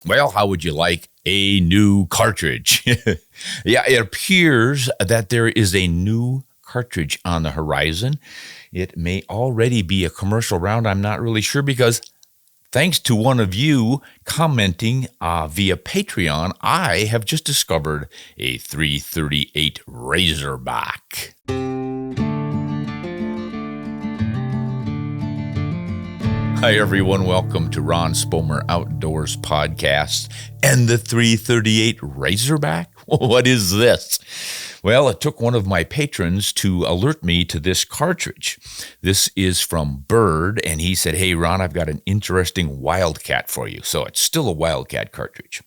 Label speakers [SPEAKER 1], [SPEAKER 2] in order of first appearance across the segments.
[SPEAKER 1] Well, how would you like a new cartridge? Yeah, it appears that there is a new cartridge on the horizon. It may already be a commercial round. I'm not really sure because thanks to one of you commenting via Patreon, I have just discovered a 338 Razorback. Hi, everyone. Welcome to Ron Spomer Outdoors Podcast and the 338 Razorback. What is this? Well, it took one of my patrons to alert me to this cartridge. This is from Bird, and he said, "Hey, Ron, I've got an interesting Wildcat for you." So it's still a Wildcat cartridge.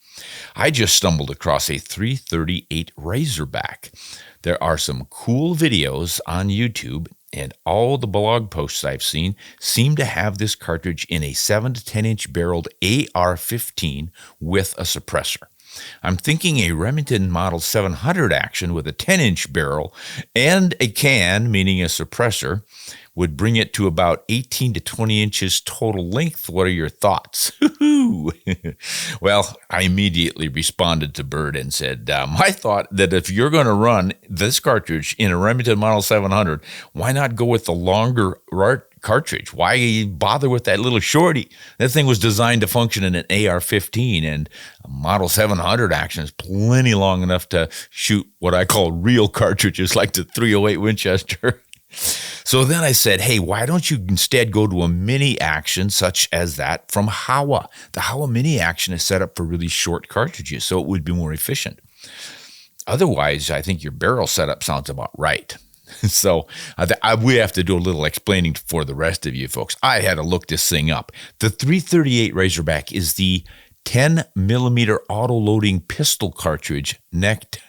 [SPEAKER 1] I just stumbled across a 338 Razorback. There are some cool videos on YouTube, and all the blog posts I've seen seem to have this cartridge in a 7 to 10 inch barreled AR-15 with a suppressor. I'm thinking a Remington Model 700 action with a 10-inch barrel and a can, meaning a suppressor, would bring it to about 18 to 20 inches total length. What are your thoughts? Well, I immediately responded to Bird and said, my thought that if you're going to run this cartridge in a Remington Model 700, why not go with the longer cartridge? Why bother with that little shorty? That thing was designed to function in an AR-15, and a Model 700 action is plenty long enough to shoot what I call real cartridges like the 308 Winchester. So then I said, hey, why don't you instead go to a mini action such as that from Howa? The Howa mini action is set up for really short cartridges, so it would be more efficient. Otherwise, I think your barrel setup sounds about right. So we have to do a little explaining for the rest of you folks. I had to look this thing up. The 338 Razorback is the 10 millimeter auto-loading pistol cartridge necked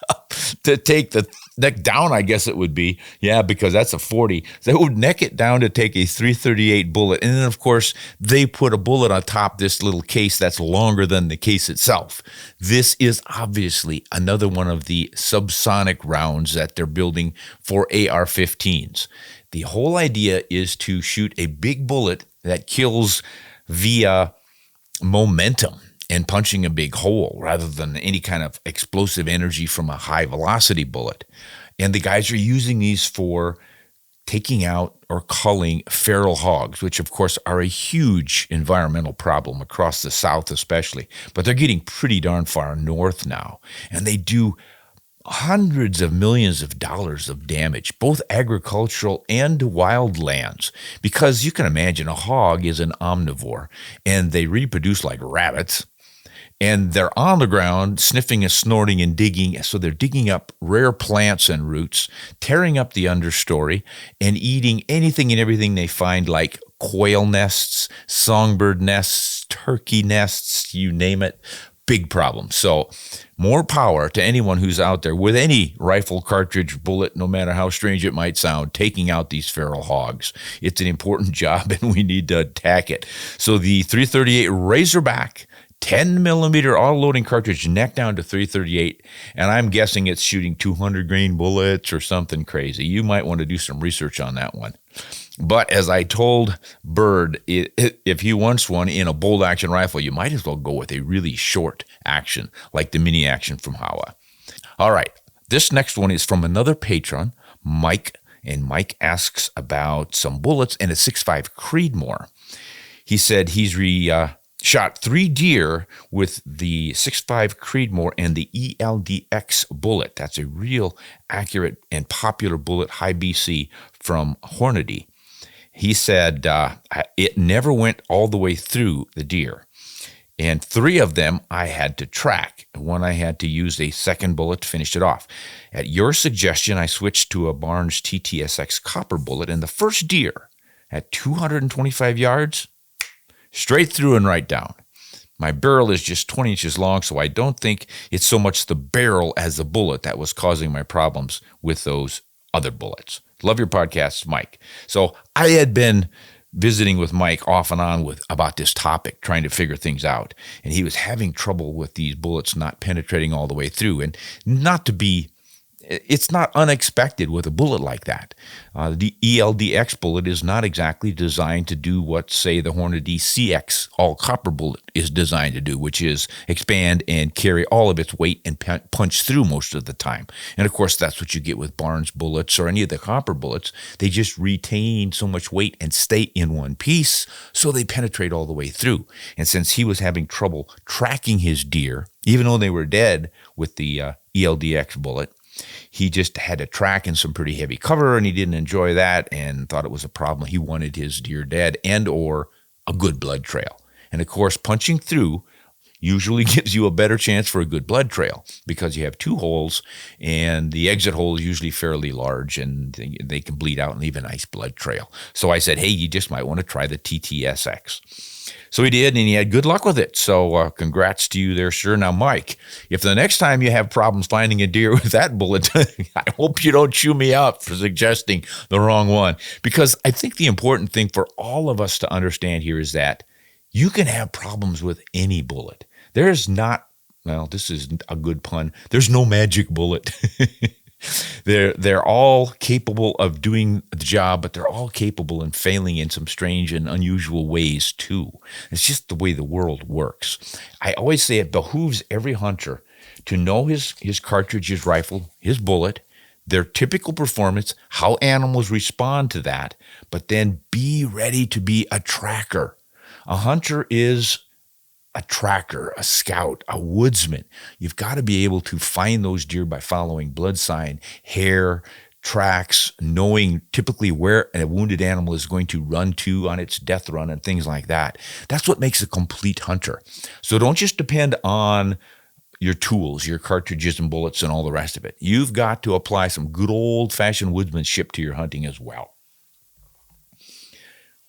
[SPEAKER 1] up to take the neck down, I guess it would be. Yeah, because that's a 40. They would neck it down to take a 338 bullet. And then, of course, they put a bullet on top this little case that's longer than the case itself. This is obviously another one of the subsonic rounds that they're building for AR-15s. The whole idea is to shoot a big bullet that kills via momentum and punching a big hole rather than any kind of explosive energy from a high velocity bullet. And the guys are using these for taking out or culling feral hogs, which of course are a huge environmental problem across the South especially, but they're getting pretty darn far north now. And they do hundreds of millions of dollars of damage, both agricultural and wildlands, because you can imagine a hog is an omnivore and they reproduce like rabbits. And they're on the ground sniffing and snorting and digging. So they're digging up rare plants and roots, tearing up the understory, and eating anything and everything they find, like quail nests, songbird nests, turkey nests, you name it. Big problem. So more power to anyone who's out there with any rifle, cartridge, bullet, no matter how strange it might sound, taking out these feral hogs. It's an important job and we need to attack it. So the 338 Razorback 10 millimeter auto-loading cartridge neck down to 338, and I'm guessing it's shooting 200 grain bullets or something crazy. You might want to do some research on that one. But as I told Bird, if he wants one in a bolt action rifle, you might as well go with a really short action, like the mini action from Howa. All right, this next one is from another patron, Mike, and Mike asks about some bullets and a 6.5 Creedmoor. He said he's shot 3 deer with the 6.5 Creedmoor and the ELDX bullet. That's a real accurate and popular bullet, high BC from Hornady. He said it never went all the way through the deer. And 3 of them I had to track. One I had to use a second bullet to finish it off. At your suggestion, I switched to a Barnes TTSX copper bullet, and the first deer at 225 yards, straight through and right down. My barrel is just 20 inches long, so I don't think it's so much the barrel as the bullet that was causing my problems with those other bullets. Love your podcasts, Mike. So I had been visiting with Mike off and on about this topic, trying to figure things out. And he was having trouble with these bullets not penetrating all the way through. And not to be it's not unexpected with a bullet like that. The ELDX bullet is not exactly designed to do what, say, the Hornady CX all-copper bullet is designed to do, which is expand and carry all of its weight and punch through most of the time. And, of course, that's what you get with Barnes bullets or any of the copper bullets. They just retain so much weight and stay in one piece, so they penetrate all the way through. And since he was having trouble tracking his deer, even though they were dead with the ELDX bullet, he just had to track in some pretty heavy cover, and he didn't enjoy that and thought it was a problem. He wanted his deer dead and or a good blood trail. And, of course, punching through usually gives you a better chance for a good blood trail because you have two holes, and the exit hole is usually fairly large, and they can bleed out and leave a nice blood trail. So I said, hey, you just might want to try the TTSX. So he did, and he had good luck with it. So congrats to you there, sir. Now, Mike, if the next time you have problems finding a deer with that bullet, I hope you don't chew me out for suggesting the wrong one. Because I think the important thing for all of us to understand here is that you can have problems with any bullet. There's not, well, this is a good pun, there's no magic bullet. They're all capable of doing the job, but they're all capable of failing in some strange and unusual ways too. It's just the way the world works. I always say it behooves every hunter to know his cartridge, his rifle, his bullet, their typical performance, how animals respond to that, but then be ready to be a tracker. A hunter is a tracker, a scout, a woodsman. You've got to be able to find those deer by following blood sign, hair, tracks, knowing typically where a wounded animal is going to run to on its death run and things like that. That's what makes a complete hunter. So don't just depend on your tools, your cartridges and bullets and all the rest of it. You've got to apply some good old-fashioned woodsmanship to your hunting as well.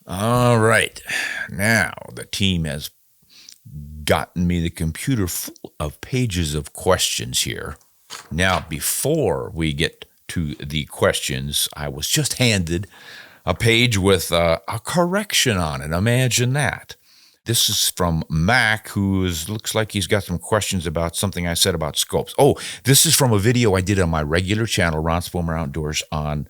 [SPEAKER 1] All right. Now the team has gotten me the computer full of pages of questions here. Now, before we get to the questions, I was just handed a page with a correction on it. Imagine that. This is from Mac, who looks like he's got some questions about something I said about scopes. Oh, this is from a video I did on my regular channel, Ron Spomer Outdoors, on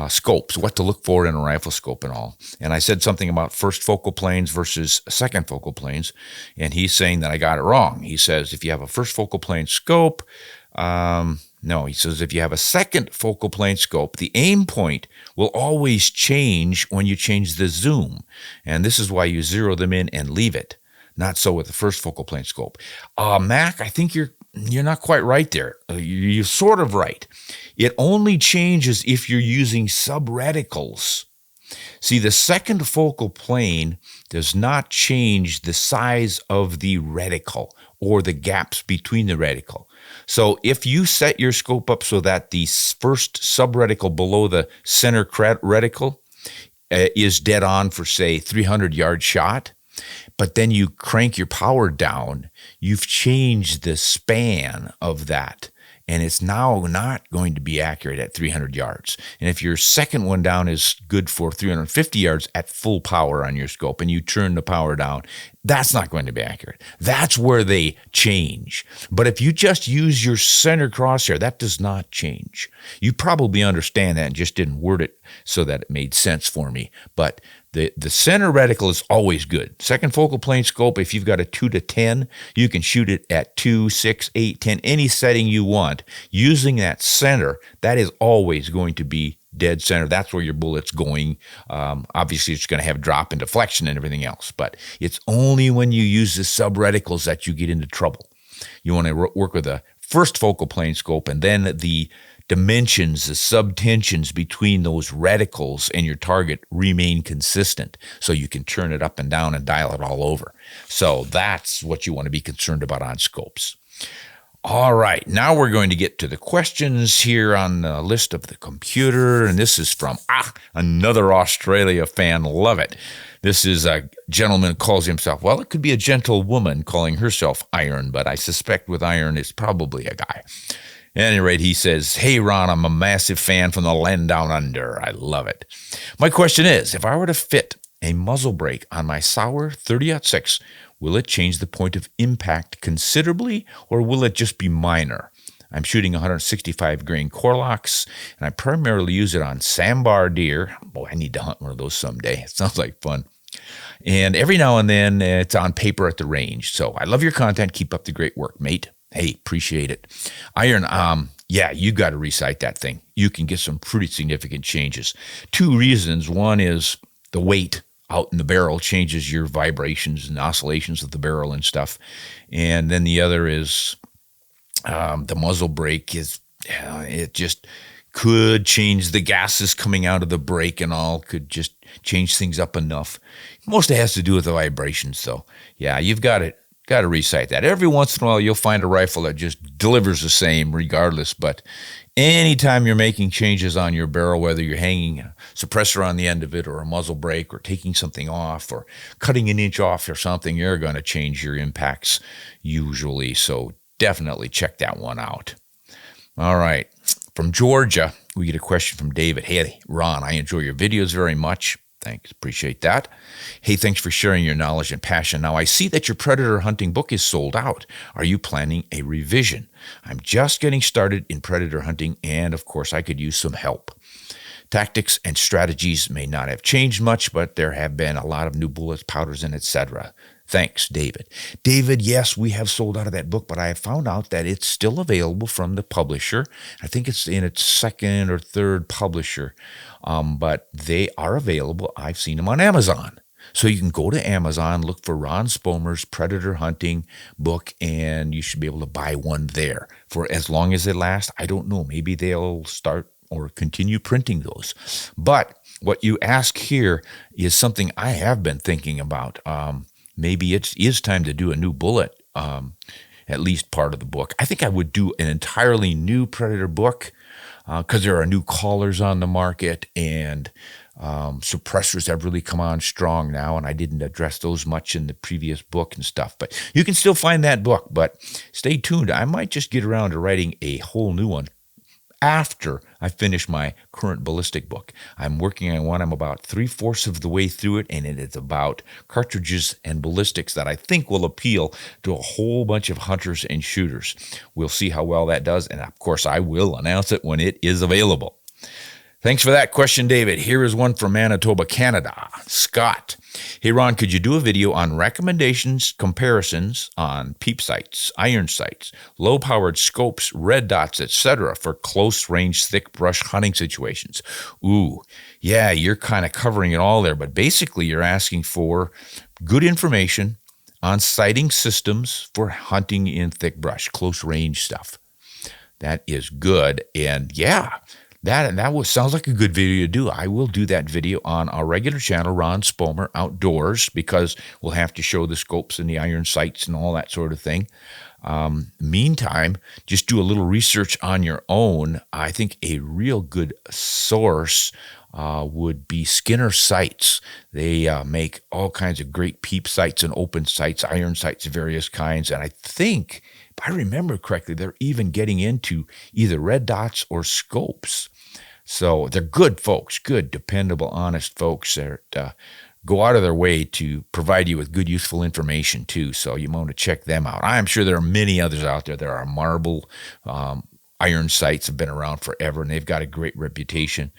[SPEAKER 1] scopes, what to look for in a rifle scope and all. And I said something about first focal planes versus second focal planes, and he's saying that I got it wrong. He says if you have a first focal plane scope, no, he says if you have a second focal plane scope, the aim point will always change when you change the zoom. And this is why you zero them in and leave it. Not so with the first focal plane scope. Mac, I think you're not quite right there. You're sort of right. It only changes if you're using subreticles. See, the second focal plane does not change the size of the reticle or the gaps between the reticle. So if you set your scope up so that the first subreticle below the center reticle is dead on for, say, 300-yard shot, but then you crank your power down, you've changed the span of that, and it's now not going to be accurate at 300 yards. And if your second one down is good for 350 yards at full power on your scope, and you turn the power down, that's not going to be accurate. That's where they change. But if you just use your center crosshair, that does not change. You probably understand that and just didn't word it so that it made sense for me. But the center reticle is always good. Second focal plane scope, if you've got a 2 to 10, you can shoot it at 2, 6, 8, 10, any setting you want. Using that center, that is always going to be dead center. That's where your bullet's going. Obviously, it's going to have drop and deflection and everything else, but it's only when you use the subreticles that you get into trouble. You want to work with a first focal plane scope, and then the dimensions, the subtensions between those reticles and your target remain consistent, so you can turn it up and down and dial it all over. So that's what you want to be concerned about on scopes. All right, now we're going to get to the questions here on the list of the computer, and this is from another Australia fan. Love it. This is a gentleman who calls himself, well, it could be a gentlewoman calling herself Iron, but I suspect with Iron it's probably a guy. At any rate, he says, hey, Ron, I'm a massive fan from the land down under. I love it. My question is, if I were to fit a muzzle brake on my Sauer 30-06, will it change the point of impact considerably, or will it just be minor? I'm shooting 165 grain Corlocks, and I primarily use it on sambar deer. Boy, I need to hunt one of those someday. It sounds like fun. And every now and then it's on paper at the range. So I love your content. Keep up the great work, mate. Hey, appreciate it. Iron, yeah, you got to recite that thing. You can get some pretty significant changes. 2 reasons. One is the weight out in the barrel changes your vibrations and oscillations of the barrel and stuff. And then the other is the muzzle brake is, it just could change the gases coming out of the brake and all, could just change things up enough. Most of it has to do with the vibrations. So yeah, you've got to recite that. Every once in a while, you'll find a rifle that just delivers the same regardless. But anytime you're making changes on your barrel, whether you're hanging a suppressor on the end of it or a muzzle brake or taking something off or cutting an inch off or something, you're going to change your impacts usually. So definitely check that one out. All right. From Georgia, we get a question from David. Hey, Ron, I enjoy your videos very much. Thanks. Appreciate that. Hey, thanks for sharing your knowledge and passion. Now, I see that your predator hunting book is sold out. Are you planning a revision? I'm just getting started in predator hunting, and of course, I could use some help. Tactics and strategies may not have changed much, but there have been a lot of new bullets, powders, and etc. Thanks, David. David, yes, we have sold out of that book, but I have found out that it's still available from the publisher. I think it's in its 2nd or 3rd publisher, but they are available. I've seen them on Amazon. So you can go to Amazon, look for Ron Spomer's Predator Hunting book, and you should be able to buy one there for as long as it lasts. I don't know. Maybe they'll start or continue printing those. But what you ask here is something I have been thinking about. Maybe it is time to do a new bullet, at least part of the book. I think I would do an entirely new Predator book because there are new collars on the market and suppressors have really come on strong now, and I didn't address those much in the previous book and stuff. But you can still find that book, but stay tuned. I might just get around to writing a whole new one after I finish my current ballistic book. I'm working on one. I'm about 3/4 of the way through it, and it is about cartridges and ballistics that I think will appeal to a whole bunch of hunters and shooters. We'll see how well that does, and of course, I will announce it when it is available. Thanks for that question, David. Here is one from Manitoba, Canada. Scott. Hey, Ron, could you do a video on recommendations, comparisons on peep sights, iron sights, low-powered scopes, red dots, etc. for close-range, thick brush hunting situations? Ooh, yeah, you're kind of covering it all there, but basically you're asking for good information on sighting systems for hunting in thick brush, close-range stuff. That is good, and yeah, that sounds like a good video to do. I will do that video on our regular channel, Ron Spomer Outdoors, because we'll have to show the scopes and the iron sights and all that sort of thing. Meantime, just do a little research on your own. I think a real good source would be Skinner Sights. They make all kinds of great peep sights and open sights, iron sights of various kinds, and I think, if I remember correctly, they're even getting into either red dots or scopes. So they're good folks, good, dependable, honest folks that go out of their way to provide you with good, useful information too. So you want to check them out. I'm sure there are many others out there. There are Marble iron sights have been around forever, and they've got a great reputation.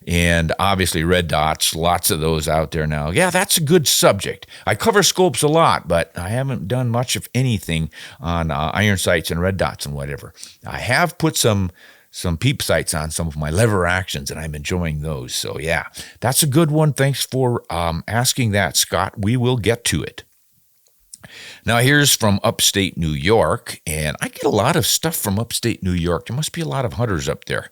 [SPEAKER 1] And obviously red dots, lots of those out there now. Yeah, that's a good subject. I cover scopes a lot, but I haven't done much of anything on iron sights and red dots and whatever. I have put some peep sights on some of my lever actions, and I'm enjoying those. So yeah, that's a good one. Thanks for asking that, Scott. We will get to it. Now, here's from upstate New York, and I get a lot of stuff from upstate New York. There must be a lot of hunters up there.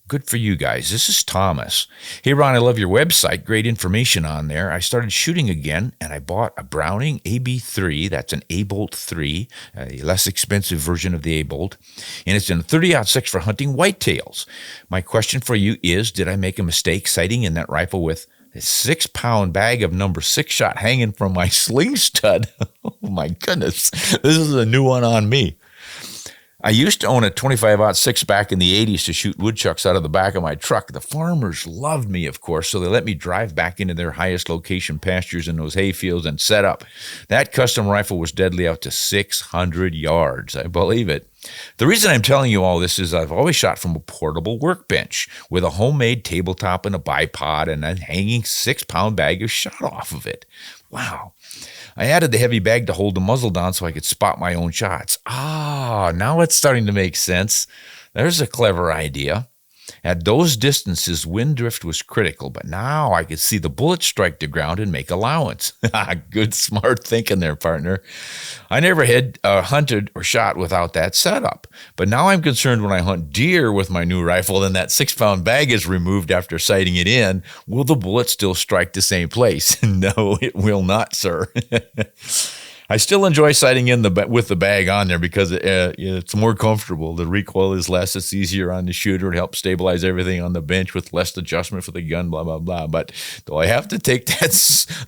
[SPEAKER 1] Good for you guys. This is Thomas. Hey, Ron, I love your website. Great information on there. I started shooting again, and I bought a Browning AB3. That's an A-Bolt 3, a less expensive version of the A-Bolt, and it's in 30-06 for hunting whitetails. My question for you is, did I make a mistake sighting in that rifle with a 6-pound bag of number 6 shot hanging from my sling stud? Oh, my goodness. This is a new one on me. I used to own a 25-06 back in the 80s to shoot woodchucks out of the back of my truck. The farmers loved me, of course, so they let me drive back into their highest location pastures in those hay fields and set up. That custom rifle was deadly out to 600 yards. I believe it. The reason I'm telling you all this is I've always shot from a portable workbench with a homemade tabletop and a bipod and a hanging 6-pound bag of shot off of it. Wow. I added the heavy bag to hold the muzzle down so I could spot my own shots. Now it's starting to make sense. There's a clever idea. At those distances, wind drift was critical, but now I could see the bullet strike the ground and make allowance. Good, smart thinking there, partner. I never had hunted or shot without that setup, but now I'm concerned when I hunt deer with my new rifle and that 6-pound bag is removed after sighting it in, will the bullet still strike the same place? No, it will not, sir. I still enjoy sighting in with the bag on there because it's more comfortable. The recoil is less. It's easier on the shooter. It helps stabilize everything on the bench with less adjustment for the gun, blah, blah, blah. But do I have to take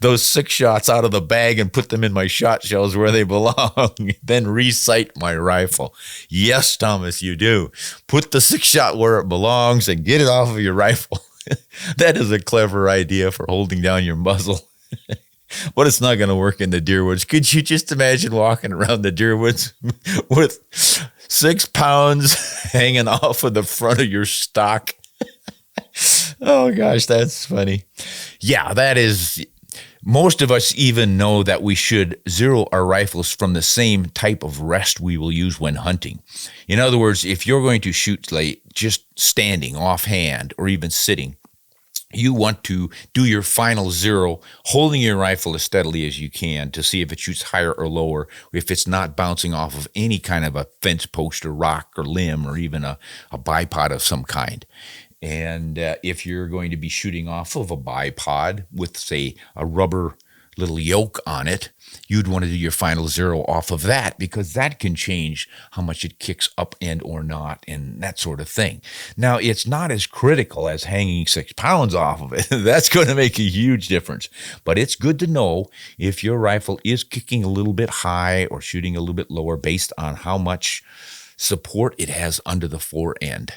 [SPEAKER 1] those 6 shots out of the bag and put them in my shot shells where they belong, then re-sight my rifle? Yes, Thomas, you do. Put the 6-shot where it belongs and get it off of your rifle. That is a clever idea for holding down your muzzle. But it's not going to work in the deer woods. Could you just imagine walking around the deer woods with 6 pounds hanging off of the front of your stock? Oh, gosh, that's funny. Yeah, that is. Most of us even know that we should zero our rifles from the same type of rest we will use when hunting. In other words, if you're going to shoot like just standing offhand or even sitting, you want to do your final zero, holding your rifle as steadily as you can to see if it shoots higher or lower, if it's not bouncing off of any kind of a fence post or rock or limb or even a bipod of some kind. And if you're going to be shooting off of a bipod with, say, a rubber little yoke on it, you'd want to do your final zero off of that because that can change how much it kicks up and or not and that sort of thing. Now, it's not as critical as hanging 6 pounds off of it. That's going to make a huge difference. But it's good to know if your rifle is kicking a little bit high or shooting a little bit lower based on how much support it has under the fore end.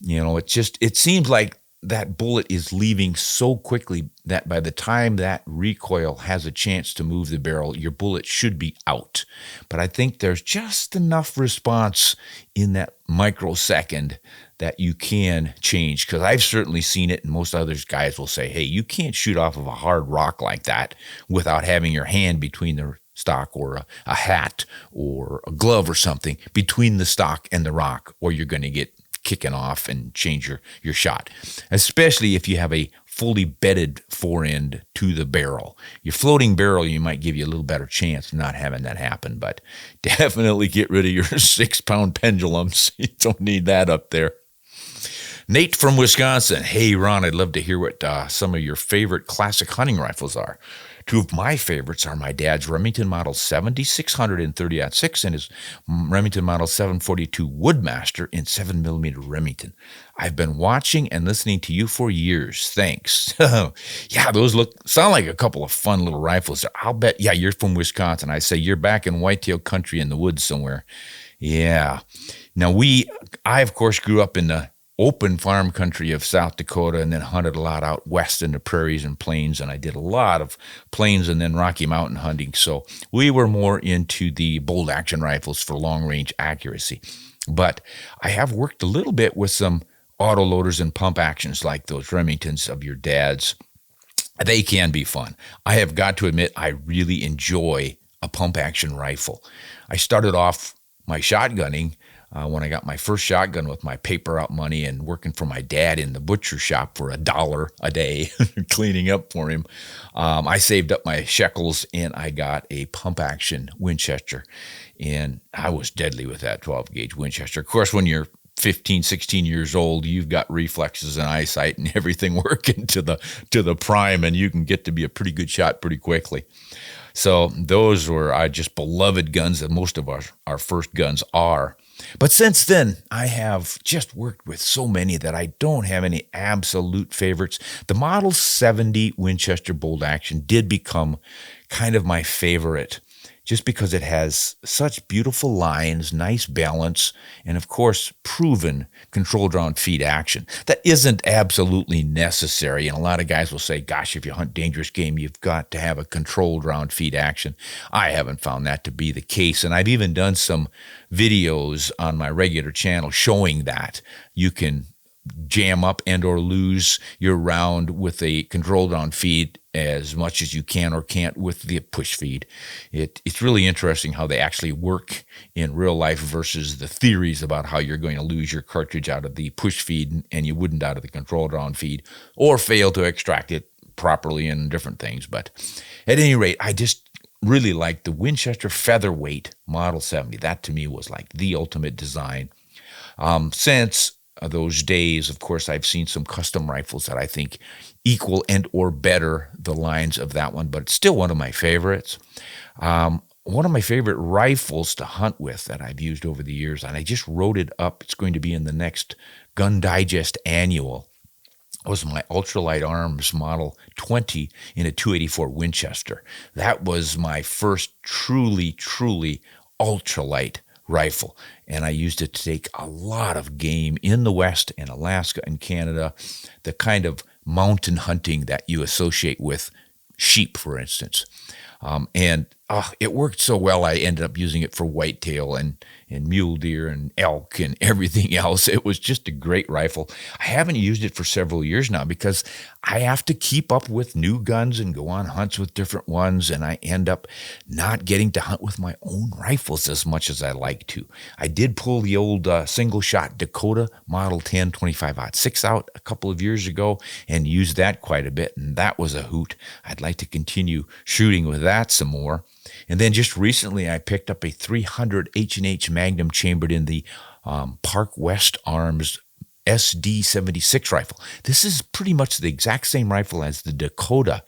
[SPEAKER 1] You know, it seems like that bullet is leaving so quickly that by the time that recoil has a chance to move the barrel, your bullet should be out. But I think there's just enough response in that microsecond that you can change, because I've certainly seen it, and most other guys will say, hey, you can't shoot off of a hard rock like that without having your hand between the stock or a hat or a glove or something between the stock and the rock, or you're going to get kicking off and change your shot, especially if you have a fully bedded forend to the barrel. Your floating barrel, you might give you a little better chance of not having that happen, but definitely get rid of your 6-pound pendulums. You don't need that up there. Nate from Wisconsin. Hey, Ron, I'd love to hear what some of your favorite classic hunting rifles are. 2 of my favorites are my dad's Remington Model 7600 in 30-06 and his Remington Model 742 Woodmaster in 7mm Remington. I've been watching and listening to you for years. Thanks. Yeah, those sound like a couple of fun little rifles. I'll bet, yeah, you're from Wisconsin. I say you're back in whitetail country in the woods somewhere. Yeah. Now, I, of course, grew up in the open farm country of South Dakota and then hunted a lot out west in the prairies and plains, and I did a lot of plains and then Rocky Mountain hunting. So we were more into the bolt action rifles for long range accuracy. But I have worked a little bit with some auto loaders and pump actions like those Remingtons of your dad's. They can be fun. I have got to admit, I really enjoy a pump action rifle. I started off my shotgunning when I got my first shotgun with my paper out money and working for my dad in the butcher shop for $1 a day, cleaning up for him. I saved up my shekels and I got a pump action Winchester, and I was deadly with that 12-gauge Winchester. Of course, when you're 15, 16 years old, you've got reflexes and eyesight and everything working to the prime, and you can get to be a pretty good shot pretty quickly. So those were just beloved guns, and most of our first guns are. But since then, I have just worked with so many that I don't have any absolute favorites. The Model 70 Winchester bolt action did become kind of my favorite just because it has such beautiful lines, nice balance, and of course, proven controlled round feed action. That isn't absolutely necessary, and a lot of guys will say, gosh, if you hunt dangerous game, you've got to have a controlled round feed action. I haven't found that to be the case, and I've even done some videos on my regular channel showing that you can jam up and or lose your round with a controlled round feed as much as you can or can't with the push feed. It's really interesting how they actually work in real life versus the theories about how you're going to lose your cartridge out of the push feed and you wouldn't out of the controlled round feed, or fail to extract it properly and different things. But at any rate, I just really like the Winchester Featherweight Model 70. That to me was like the ultimate design. Since those days, of course, I've seen some custom rifles that I think equal and or better the lines of that one, but it's still one of my favorites. One of my favorite rifles to hunt with that I've used over the years, and I just wrote it up, it's going to be in the next Gun Digest annual, was my Ultralight Arms Model 20 in a .284 Winchester. That was my first truly ultralight rifle, and I used it to take a lot of game in the West and Alaska and Canada, the kind of mountain hunting that you associate with sheep, for instance. And it worked so well, I ended up using it for whitetail and mule deer and elk and everything else. It was just a great rifle. I haven't used it for several years now because I have to keep up with new guns and go on hunts with different ones, and I end up not getting to hunt with my own rifles as much as I like to. I did pull the old single-shot Dakota Model 10 25-06 out a couple of years ago and used that quite a bit, and that was a hoot. I'd like to continue shooting with that some more. And then just recently, I picked up a 300 H&H Magnum chambered in the Park West Arms SD76 rifle. This is pretty much the exact same rifle as the Dakota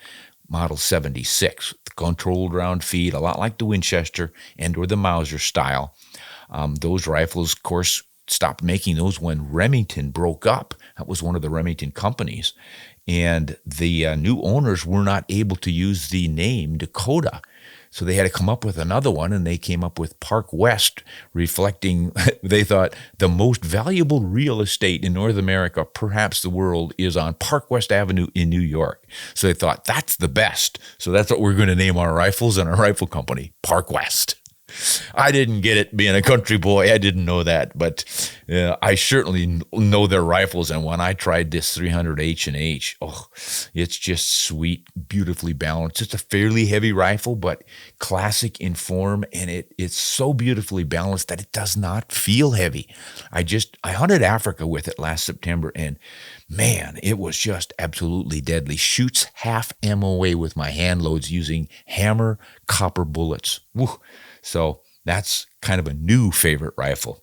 [SPEAKER 1] Model 76. The controlled round feed, a lot like the Winchester and or the Mauser style. Those rifles, of course, stopped making those when Remington broke up. That was one of the Remington companies. And the new owners were not able to use the name Dakota. So they had to come up with another one, and they came up with Park West, reflecting, they thought, the most valuable real estate in North America, perhaps the world, is on Park West Avenue in New York. So they thought, that's the best. So that's what we're going to name our rifles and our rifle company, Park West. I didn't get it being a country boy. I didn't know that, but I certainly know their rifles. And when I tried this 300 H&H, it's just sweet, beautifully balanced. It's a fairly heavy rifle, but classic in form, and it's so beautifully balanced that it does not feel heavy. I hunted Africa with it last September, and man, it was just absolutely deadly. Shoots half MOA with my hand loads using hammer copper bullets. Woo. So that's kind of a new favorite rifle.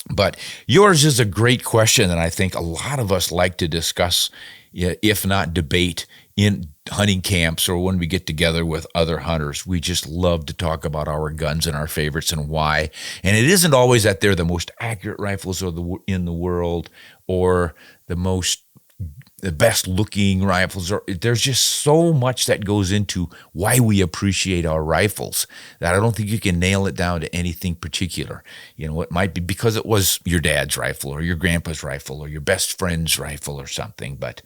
[SPEAKER 1] But yours is a great question, and I think a lot of us like to discuss, if not debate, in hunting camps or when we get together with other hunters. We just love to talk about our guns and our favorites and why. And it isn't always that they're the most accurate rifles in the world or the best looking rifles. There's just so much that goes into why we appreciate our rifles that I don't think you can nail it down to anything particular. It might be because it was your dad's rifle or your grandpa's rifle or your best friend's rifle or something, but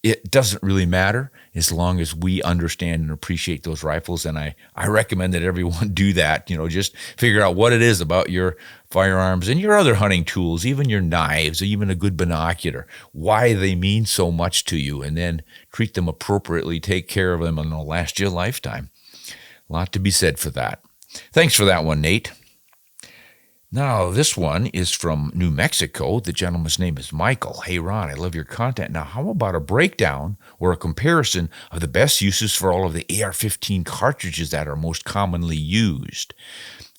[SPEAKER 1] it doesn't really matter as long as we understand and appreciate those rifles. And I recommend that everyone do that. Just figure out what it is about your firearms and your other hunting tools, even your knives, even a good binocular, why they mean so much to you, and then treat them appropriately, take care of them, and they'll last you a lifetime. A lot to be said for that. Thanks for that one, Nate. Now, this one is from New Mexico. The gentleman's name is Michael. Hey, Ron, I love your content. Now, how about a breakdown or a comparison of the best uses for all of the AR-15 cartridges that are most commonly used,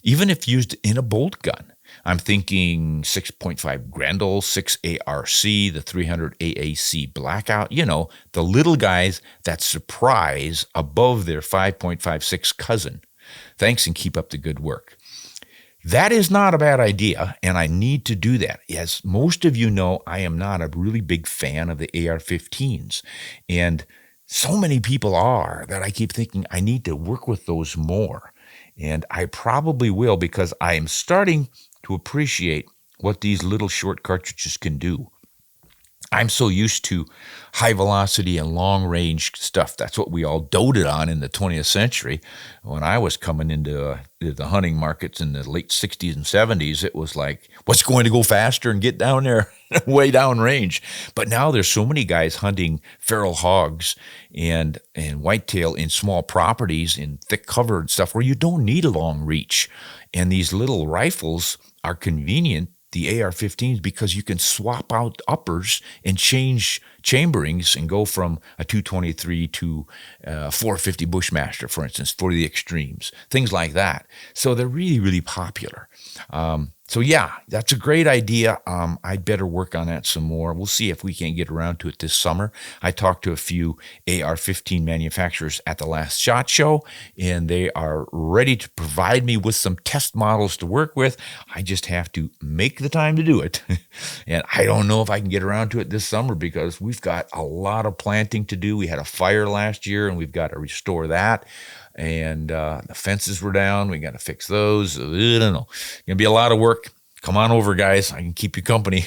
[SPEAKER 1] even if used in a bolt gun? I'm thinking 6.5 Grendel, 6 ARC, the 300 AAC Blackout, the little guys that surprise above their 5.56 cousin. Thanks, and keep up the good work. That is not a bad idea, and I need to do that. As most of you know, I am not a really big fan of the AR-15s, and so many people are that I keep thinking I need to work with those more. And I probably will, because I am starting to appreciate what these little short cartridges can do. I'm so used to high velocity and long range stuff. That's what we all doted on in the 20th century. When I was coming into the hunting markets in the late 60s and 70s, it was like, what's going to go faster and get down there way down range? But now there's so many guys hunting feral hogs and whitetail in small properties in thick cover and stuff where you don't need a long reach. And these little rifles are convenient, the AR-15s, because you can swap out uppers and change chamberings and go from a 223 to 450 Bushmaster, for instance, for the extremes, things like that. So they're really, really popular. So yeah, that's a great idea. I'd better work on that some more. We'll see if we can get around to it this summer. I talked to a few AR-15 manufacturers at the last SHOT Show, and they are ready to provide me with some test models to work with. I just have to make the time to do it. And I don't know if I can get around to it this summer, because we've got a lot of planting to do. We had a fire last year, and we've got to restore that. And the fences were down. We got to fix those. I don't know. It's going to be a lot of work. Come on over, guys. I can keep you company.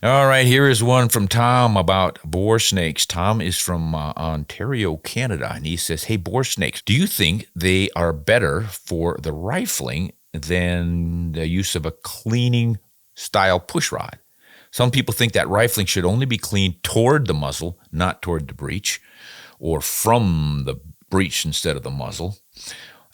[SPEAKER 1] All right, here is one from Tom about boar snakes. Tom is from Ontario, Canada, and he says, hey, boar snakes, do you think they are better for the rifling than the use of a cleaning style push rod? Some people think that rifling should only be cleaned toward the muzzle, not toward the breech, or from the breech instead of the muzzle.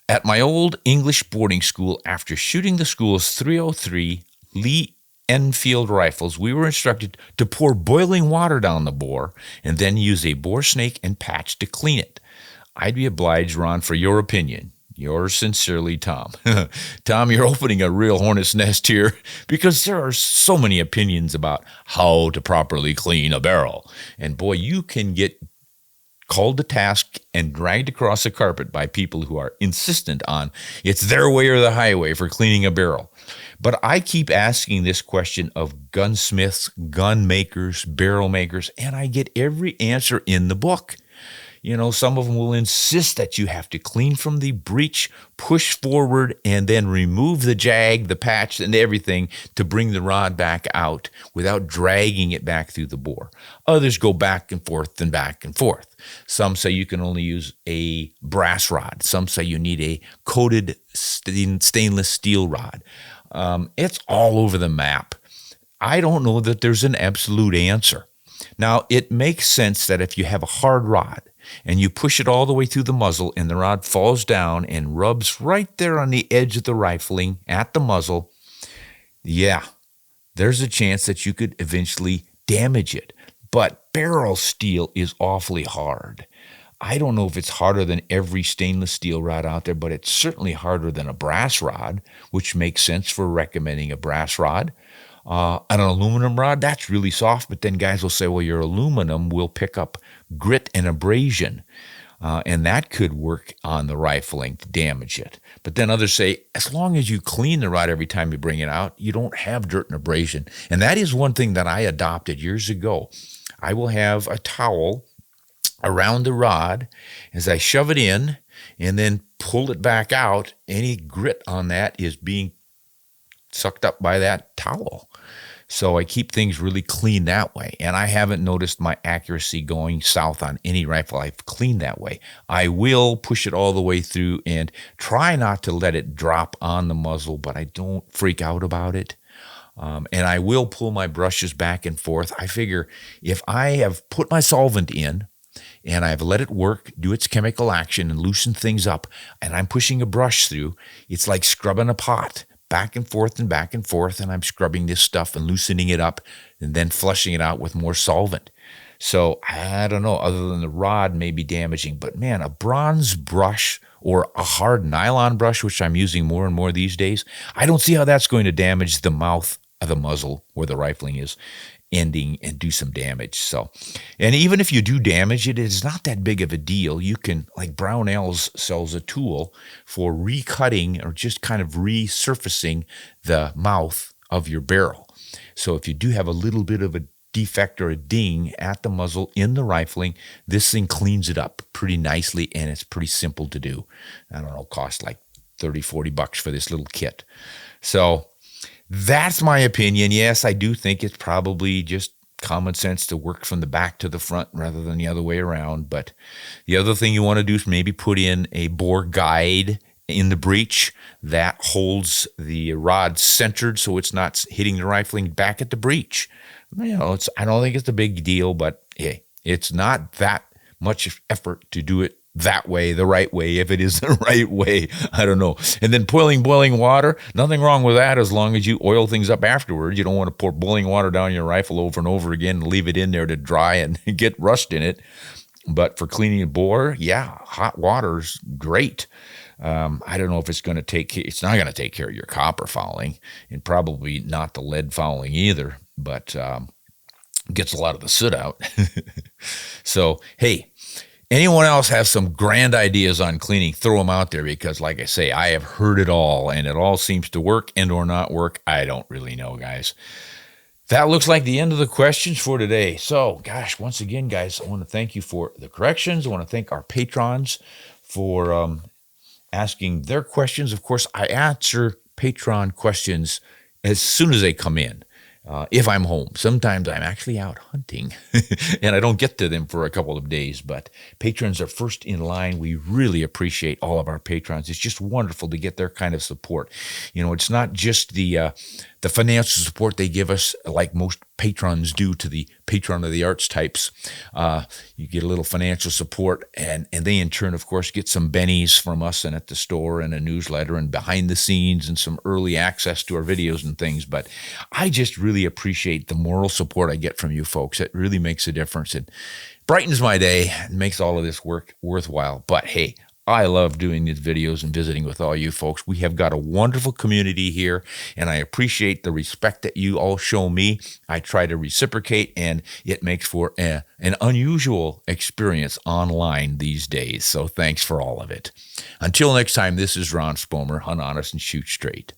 [SPEAKER 1] At my old English boarding school, after shooting the school's .303 Lee Enfield rifles, we were instructed to pour boiling water down the bore and then use a boar snake and patch to clean it. I'd be obliged, Ron, for your opinion. Yours sincerely, Tom. Tom, you're opening a real hornet's nest here, because there are so many opinions about how to properly clean a barrel. And boy, you can get called to task and dragged across the carpet by people who are insistent on it's their way or the highway for cleaning a barrel. But I keep asking this question of gunsmiths, gun makers, barrel makers, and I get every answer in the book. You know, some of them will insist that you have to clean from the breech, push forward, and then remove the jag, the patch, and everything to bring the rod back out without dragging it back through the bore. Others go back and forth and back and forth. Some say you can only use a brass rod. Some say you need a coated stainless steel rod. It's all over the map. I don't know that there's an absolute answer. Now, it makes sense that if you have a hard rod and you push it all the way through the muzzle and the rod falls down and rubs right there on the edge of the rifling at the muzzle, yeah, there's a chance that you could eventually damage it. But barrel steel is awfully hard. I don't know if it's harder than every stainless steel rod out there, but it's certainly harder than a brass rod, which makes sense for recommending a brass rod. An aluminum rod, that's really soft, but then guys will say, well, your aluminum will pick up grit and abrasion, and that could work on the rifling to damage it. But then others say, as long as you clean the rod every time you bring it out, you don't have dirt and abrasion. And that is one thing that I adopted years ago. I will have a towel around the rod as I shove it in and then pull it back out. Any grit on that is being sucked up by that towel. So I keep things really clean that way. And I haven't noticed my accuracy going south on any rifle I've cleaned that way. I will push it all the way through and try not to let it drop on the muzzle, but I don't freak out about it. And I will pull my brushes back and forth. I figure if I have put my solvent in and I've let it work, do its chemical action and loosen things up, and I'm pushing a brush through, it's like scrubbing a pot. Back and forth, and I'm scrubbing this stuff and loosening it up and then flushing it out with more solvent. So I don't know, other than the rod may be damaging, but man, a bronze brush or a hard nylon brush, which I'm using more and more these days, I don't see how that's going to damage the mouth of the muzzle where the rifling is ending and do some damage. So, and even if you do damage it, it's not that big of a deal. You can, like Brownells sells a tool for recutting or just kind of resurfacing the mouth of your barrel. So if you do have a little bit of a defect or a ding at the muzzle in the rifling, this thing cleans it up pretty nicely, and it's pretty simple to do. I don't know, cost like $30-$40 for this little kit. So that's my opinion. Yes, I do think it's probably just common sense to work from the back to the front rather than the other way around. But the other thing you want to do is maybe put in a bore guide in the breech that holds the rod centered so it's not hitting the rifling back at the breech. I don't think it's a big deal, but hey, it's not that much effort to do it that way, the right way, if it is the right way. I don't know. And then boiling water, nothing wrong with that as long as you oil things up afterwards. You don't want to pour boiling water down your rifle over and over again and leave it in there to dry and get rust in it. But for cleaning a bore, yeah, hot water's great. I don't know if it's not going to take care of your copper fouling, and probably not the lead fouling either, but gets a lot of the soot out. So, hey, anyone else has some grand ideas on cleaning, throw them out there, because like I say, I have heard it all, and it all seems to work and or not work. I don't really know, guys. That looks like the end of the questions for today. So, gosh, once again, guys, I want to thank you for the corrections. I want to thank our patrons for asking their questions. Of course, I answer Patreon questions as soon as they come in. If I'm home. Sometimes I'm actually out hunting and I don't get to them for a couple of days, but patrons are first in line. We really appreciate all of our patrons. It's just wonderful to get their kind of support. It's not just the financial support they give us like most patrons do to the patron of the arts types. You get a little financial support, and they in turn, of course, get some bennies from us and at the store and a newsletter and behind the scenes and some early access to our videos and things. But I just really appreciate the moral support I get from you folks. It really makes a difference. It brightens my day and makes all of this work worthwhile. But hey, I love doing these videos and visiting with all you folks. We have got a wonderful community here, and I appreciate the respect that you all show me. I try to reciprocate, and it makes for an unusual experience online these days. So thanks for all of it. Until next time, this is Ron Spomer. Hunt honest and shoot straight.